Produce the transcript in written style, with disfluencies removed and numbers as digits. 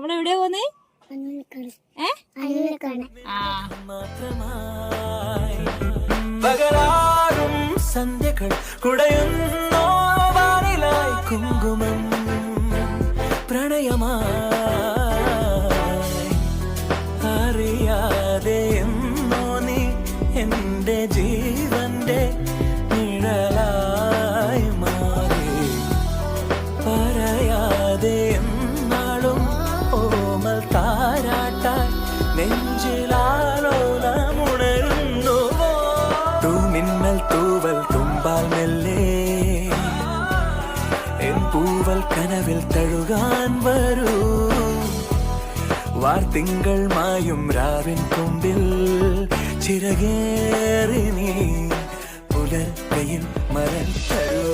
നമ്മളെവിടെയാ പോന്നേ? പകലാറും സന്ധ്യകൾ കുടയുന്നോ വാനിലായി കുങ്കുമം പ്രണയമായി അറിയാതെ എന്നോ നീ എന്റെ ജീവന്റെ നിഴലായി മാറി പറയാതെ എന്നാളും ഓമൽ താരാട്ടായി നെഞ്ചിലാലോലമുണരുന്നുവോ തൂമിന്നൽ തൂവൽ തുമ്പാൽ മെല്ലെ എൻ പൂവൽ കനവിൽ തഴുകാൻ വരൂ വാർത്തിങ്കൾ മായും രാവിൻ കൊമ്പിൽ ചിറകേറി നീ പുലർക്കയിൽ മരം തരൂ